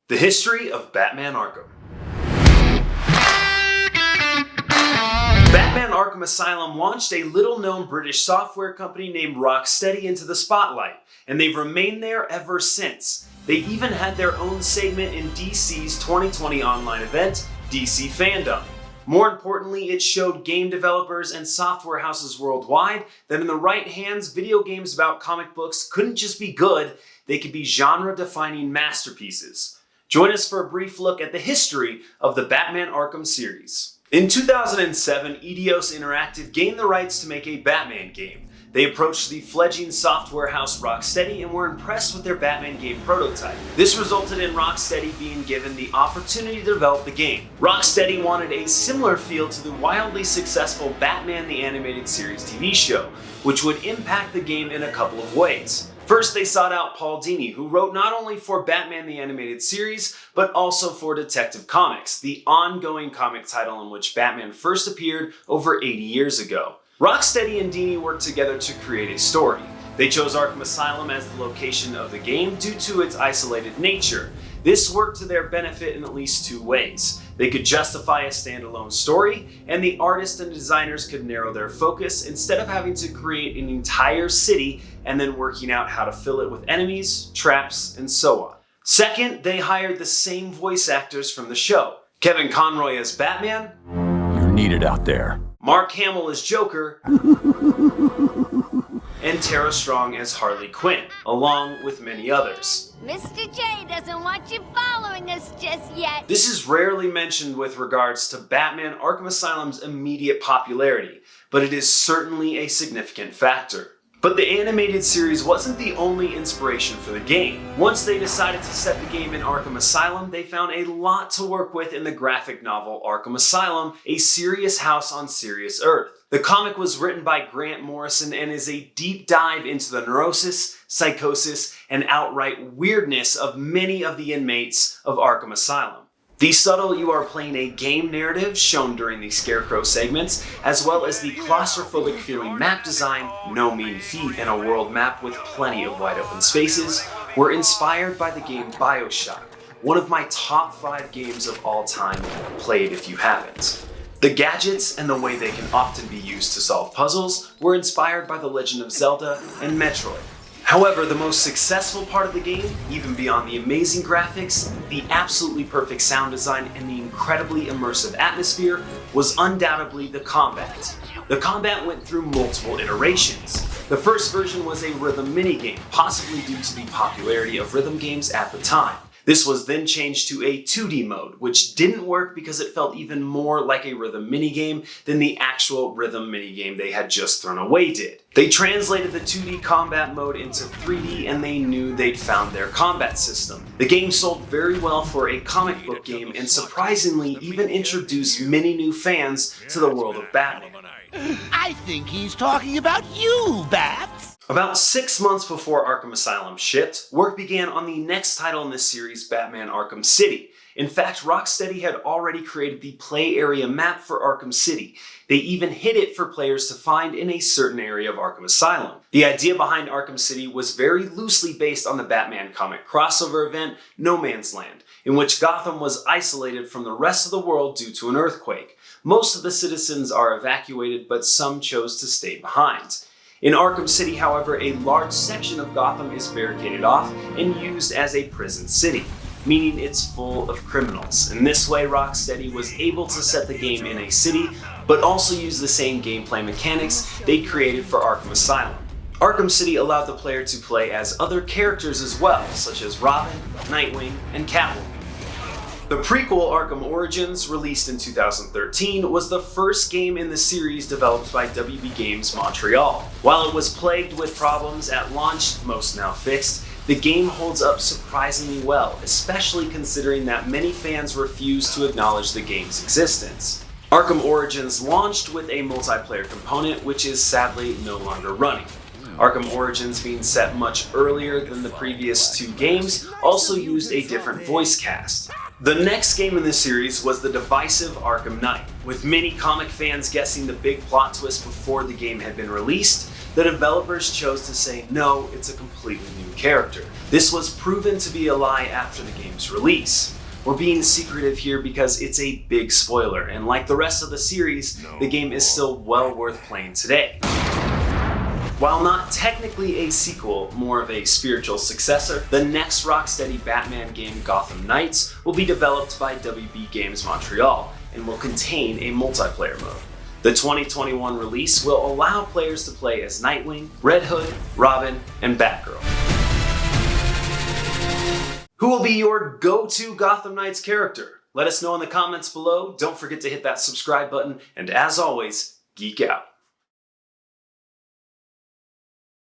The history of Batman Arkham. Batman Arkham Asylum launched a little-known British software company named Rocksteady into the spotlight, and they've remained there ever since. They even had their own segment in DC's 2020 online event, DC Fandom. More importantly, it showed game developers and software houses worldwide that in the right hands, video games about comic books couldn't just be good, they could be genre-defining masterpieces. Join us for a brief look at the history of the Batman Arkham series. In 2007, Eidos Interactive gained the rights to make a Batman game. They approached the fledgling software house Rocksteady and were impressed with their Batman game prototype. This resulted in Rocksteady being given the opportunity to develop the game. Rocksteady wanted a similar feel to the wildly successful Batman the Animated Series TV show, which would impact the game in a couple of ways. First, they sought out Paul Dini, who wrote not only for Batman the Animated Series, but also for Detective Comics, the ongoing comic title in which Batman first appeared over 80 years ago. Rocksteady and Dini worked together to create a story. They chose Arkham Asylum as the location of the game due to its isolated nature. This worked to their benefit in at least two ways. They could justify a standalone story, and the artists and designers could narrow their focus instead of having to create an entire city and then working out how to fill it with enemies, traps, and so on. Second, they hired the same voice actors from the show. Kevin Conroy as Batman. You're needed out there. Mark Hamill as Joker. And Tara Strong as Harley Quinn, along with many others. Mr. J doesn't want you following us just yet. This is rarely mentioned with regards to Batman Arkham Asylum's immediate popularity, but it is certainly a significant factor. But the animated series wasn't the only inspiration for the game. Once they decided to set the game in Arkham Asylum, they found a lot to work with in the graphic novel Arkham Asylum, A Serious House on Serious Earth. The comic was written by Grant Morrison and is a deep dive into the neurosis, psychosis, and outright weirdness of many of the inmates of Arkham Asylum. The subtle "you are playing a game" narrative shown during the Scarecrow segments, as well as the claustrophobic feeling map design, no mean feat in a world map with plenty of wide open spaces, were inspired by the game BioShock, one of my top 5 games of all time. Play it if you haven't. The gadgets and the way they can often be used to solve puzzles were inspired by The Legend of Zelda and Metroid. However, the most successful part of the game, even beyond the amazing graphics, the absolutely perfect sound design, and the incredibly immersive atmosphere, was undoubtedly the combat. The combat went through multiple iterations. The first version was a rhythm minigame, possibly due to the popularity of rhythm games at the time. This was then changed to a 2D mode, which didn't work because it felt even more like a rhythm minigame than the actual rhythm minigame they had just thrown away did. They translated the 2D combat mode into 3D and they knew they'd found their combat system. The game sold very well for a comic book game and surprisingly even introduced many new fans to the world of Batman. I think he's talking about you, Babs! About 6 months before Arkham Asylum shipped, work began on the next title in the series, Batman Arkham City. In fact, Rocksteady had already created the play area map for Arkham City. They even hid it for players to find in a certain area of Arkham Asylum. The idea behind Arkham City was very loosely based on the Batman comic crossover event, No Man's Land, in which Gotham was isolated from the rest of the world due to an earthquake. Most of the citizens are evacuated, but some chose to stay behind. In Arkham City, however, a large section of Gotham is barricaded off and used as a prison city, meaning it's full of criminals. In this way, Rocksteady was able to set the game in a city, but also use the same gameplay mechanics they created for Arkham Asylum. Arkham City allowed the player to play as other characters as well, such as Robin, Nightwing, and Catwoman. The prequel, Arkham Origins, released in 2013, was the first game in the series developed by WB Games Montreal. While it was plagued with problems at launch, most now fixed, the game holds up surprisingly well, especially considering that many fans refuse to acknowledge the game's existence. Arkham Origins launched with a multiplayer component, which is sadly no longer running. Arkham Origins, being set much earlier than the previous 2 games, also used a different voice cast. The next game in the series was the divisive Arkham Knight. With many comic fans guessing the big plot twist before the game had been released, the developers chose to say no, it's a completely new character. This was proven to be a lie after the game's release. We're being secretive here because it's a big spoiler, and like the rest of the series, the game is still well worth playing today. While not technically a sequel, more of a spiritual successor, the next Rocksteady Batman game, Gotham Knights, will be developed by WB Games Montreal and will contain a multiplayer mode. The 2021 release will allow players to play as Nightwing, Red Hood, Robin, and Batgirl. Who will be your go-to Gotham Knights character? Let us know in the comments below. Don't forget to hit that subscribe button, and as always, geek out.